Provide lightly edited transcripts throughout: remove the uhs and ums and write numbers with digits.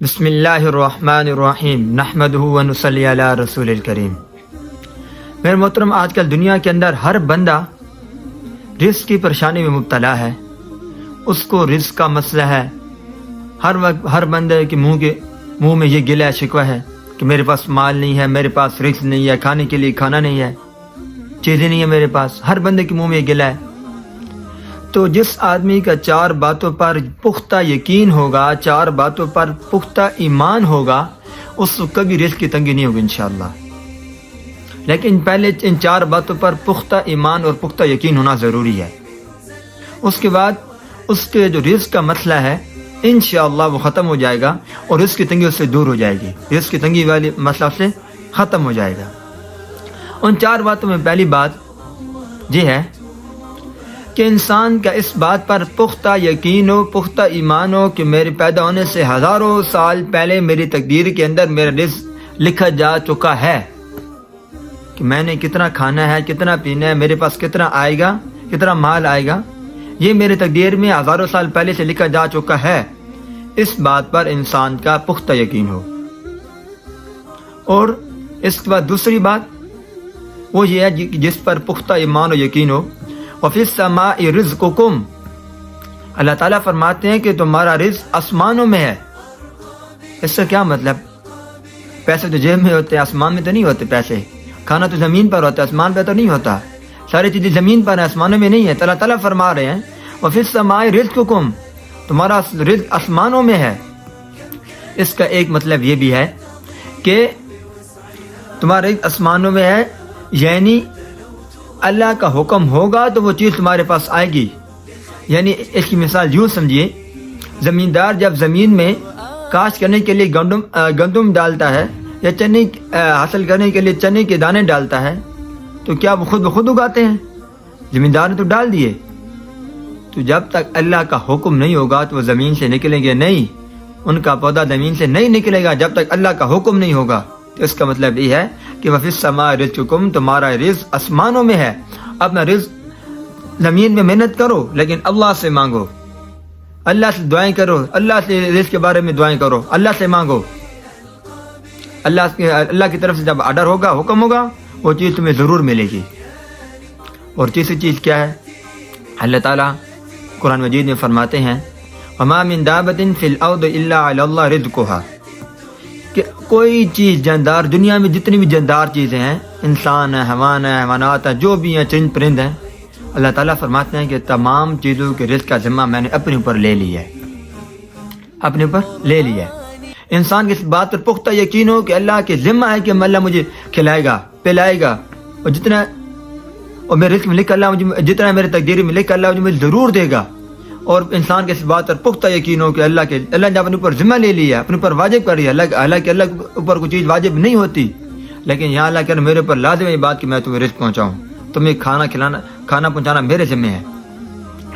بسم اللہ الرحمن الرحیم نحمدہ و نصلی علی رسول الکریم۔ میرے محترم، آج کل دنیا کے اندر ہر بندہ رزق کی پریشانی میں مبتلا ہے۔ اس کو رزق کا مسئلہ ہے۔ ہر وقت ہر بندے کے منہ میں یہ گلہ شکوہ ہے کہ میرے پاس مال نہیں ہے، میرے پاس رزق نہیں ہے، کھانے کے لیے کھانا نہیں ہے، چیزیں نہیں ہیں میرے پاس۔ ہر بندے کے منہ میں یہ گلہ ہے۔ تو جس آدمی کا چار باتوں پر پختہ یقین ہوگا، چار باتوں پر پختہ ایمان ہوگا، اس کو کبھی رزق کی تنگی نہیں ہوگی انشاءاللہ۔ لیکن پہلے ان چار باتوں پر پختہ ایمان اور پختہ یقین ہونا ضروری ہے۔ اس کے بعد اس کے جو رزق کا مسئلہ ہے انشاءاللہ وہ ختم ہو جائے گا اور رزق کی تنگی اس سے دور ہو جائے گی، رزق کی تنگی والی مسئلہ سے ختم ہو جائے گا۔ ان چار باتوں میں پہلی بات یہ ہے کہ انسان کا اس بات پر پختہ یقین ہو، پختہ ایمان ہو کہ میرے پیدا ہونے سے ہزاروں سال پہلے میری تقدیر کے اندر میرا رزق لکھا جا چکا ہے کہ میں نے کتنا کھانا ہے، کتنا پینا ہے، میرے پاس کتنا آئے گا، کتنا مال آئے گا، یہ میرے تقدیر میں ہزاروں سال پہلے سے لکھا جا چکا ہے۔ اس بات پر انسان کا پختہ یقین ہو۔ اور اس کے بعد دوسری بات وہ یہ ہے جس پر پختہ ایمان و یقین ہو، وَفِي السَّمَاءِ رِزْقُكُمْ، اللہ تعالیٰ فرماتے ہیں کہ تمہارا رزق آسمانوں میں ہے۔ اس سے کیا مطلب؟ پیسے تو جیب میں ہوتے ہیں، آسمان میں تو نہیں ہوتے پیسے۔ کھانا تو زمین پر ہوتا ہے، آسمان پہ تو نہیں ہوتا۔ ساری چیزیں زمین پر ہیں، آسمانوں میں نہیں ہے۔ تو اللہ تعالیٰ فرما رہے ہیں وَفِي السَّمَاءِ رِزْقُكُمْ، تمہارا رزق آسمانوں میں ہے۔ اس کا ایک مطلب یہ بھی ہے کہ تمہارا رزق آسمانوں میں ہے، یعنی اللہ کا حکم ہوگا تو وہ چیز تمہارے پاس آئے گی۔ یعنی اس کی مثال یوں سمجھیے، زمیندار جب زمین میں کاشت کرنے کے لیے گندم ڈالتا ہے یا چنے حاصل کرنے کے لیے چنے کے دانے ڈالتا ہے تو کیا وہ خود بخود اگاتے ہیں؟ زمیندار نے تو ڈال دیے۔ تو جب تک اللہ کا حکم نہیں ہوگا تو وہ زمین سے نکلیں گے نہیں، ان کا پودا زمین سے نہیں نکلے گا جب تک اللہ کا حکم نہیں ہوگا۔ تو اس کا مطلب یہ ہے کہ وَفِي السَّمَاءِ رِزْقُكُمْ، تمہارا رزق آسمانوں میں ہے۔ اپنا رزق زمین میں محنت کرو لیکن اللہ سے مانگو، اللہ سے دعائیں کرو، اللہ سے رزق کے بارے میں دعائیں کرو، اللہ سے مانگو۔ اللہ کی طرف سے جب آرڈر ہوگا، حکم ہوگا، وہ چیز تمہیں ضرور ملے گی۔ اور تیسری چیز کیا ہے؟ اللہ تعالیٰ قرآن مجید میں فرماتے ہیں وَمَا مِن دَابَّةٍ فِي الْأَرْضِ إِلَّا عَلَى اللَّهِ رِزْقُهَا، کہ کوئی چیز جاندار، دنیا میں جتنی بھی جاندار چیزیں ہیں، انسان ہیں، حیوان ہیں، حیوانات ہیں، جو بھی ہیں، چرند پرند ہیں، اللہ تعالیٰ فرماتے ہیں کہ تمام چیزوں کے رزق کا ذمہ میں نے اپنے اوپر لے لیا ہے، اپنے اوپر لے لیا ہے۔ انسان کی اس بات پر پختہ یقین ہو کہ اللہ کے ذمہ ہے کہ اللہ مجھے کھلائے گا، پلائے گا، اور میرے رزق میں لکھ اللہ مجھے، جتنا میرے تقدیر میں لکھ اللہ مجھے ضرور دے گا۔ اور انسان کے اس بات پر پختہ یقین ہو کہ اللہ نے اپنے اوپر ذمہ لے لیا، اپنے اوپر واجب کر لیا۔ حالانکہ اللہ کے اوپر کوئی چیز واجب نہیں ہوتی، لیکن یہاں اللہ کہ میرے اوپر لازم ہے یہ بات کہ میں تمہیں رزق پہنچاؤں، تمہیں کھانا پہنچانا میرے ذمہ ہے،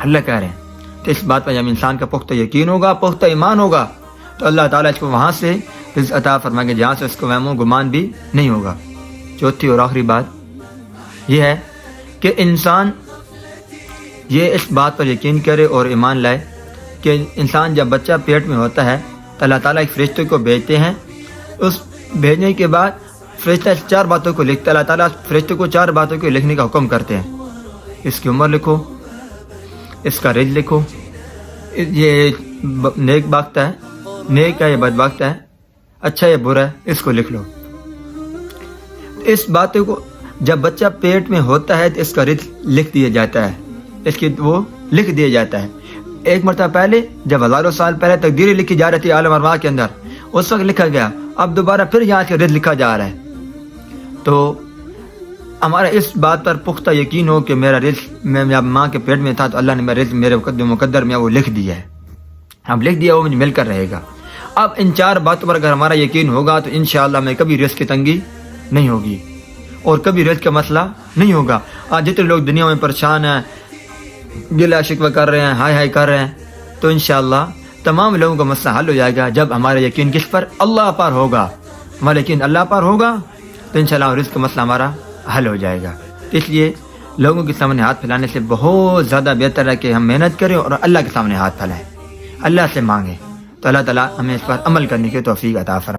اللہ کہہ رہے ہیں۔ تو اس بات پر جب انسان کا پختہ یقین ہوگا، پختہ ایمان ہوگا، تو اللہ تعالیٰ اس کو وہاں سے رزق عطا فرمائیں گے جہاں سے اس کو وہم و گمان بھی نہیں ہوگا۔ چوتھی اور آخری بات یہ ہے کہ انسان یہ اس بات پر یقین کرے اور ایمان لائے کہ انسان جب بچہ پیٹ میں ہوتا ہے تو اللہ تعالیٰ ایک فرشتے کو بھیجتے ہیں۔ اس بھیجنے کے بعد فرشتہ چار باتوں کو لکھتا ہے، اللہ تعالیٰ فرشتے کو چار باتوں کو لکھنے کا حکم کرتے ہیں۔ اس کی عمر لکھو، اس کا رزق لکھو، یہ نیک بخت ہے، نیک ہے، یہ بدبخت ہے، اچھا یا برا ہے، اس کو لکھ لو۔ اس باتوں کو جب بچہ پیٹ میں ہوتا ہے تو اس کا رزق لکھ دیا جاتا ہے، اس کی وہ لکھ دیا جاتا ہے۔ ایک مرتبہ پہلے جب ہزاروں سال پہلے تقدیریں لکھی جا رہی تھی عالم ارواح کے اندر، اس وقت لکھا گیا، اب دوبارہ پھر یہاں سے رزق لکھا جا رہا ہے۔ تو ہمارا اس بات پر پختہ یقین ہو کہ میرا رزق، میں جب ماں کے پیٹ میں تھا تو اللہ نے میرا رزق میرے مقدر میں وہ لکھ دیا ہے، اب لکھ دیا، وہ مجھے مل کر رہے گا۔ اب ان چار باتوں پر اگر ہمارا یقین ہوگا تو انشاءاللہ میں کبھی رزق کی تنگی نہیں ہوگی اور کبھی رزق کا مسئلہ نہیں ہوگا۔ آج جتنے لوگ دنیا میں پریشان ہیں، گلہ شکوہ کر رہے ہیں، ہائے ہائے کر رہے ہیں، تو انشاءاللہ تمام لوگوں کا مسئلہ حل ہو جائے گا جب ہمارا یقین کس پر؟ اللہ پر ہوگا۔ ہمارا یقین اللہ پر ہوگا تو انشاءاللہ رزق کا مسئلہ ہمارا حل ہو جائے گا۔ اس لیے لوگوں کے سامنے ہاتھ پھیلانے سے بہت زیادہ بہتر ہے کہ ہم محنت کریں اور اللہ کے سامنے ہاتھ پھیلائیں، اللہ سے مانگیں۔ تو تو اللہ تعالیٰ ہمیں اس پر عمل کرنے کی توفیق عطا فرمائے.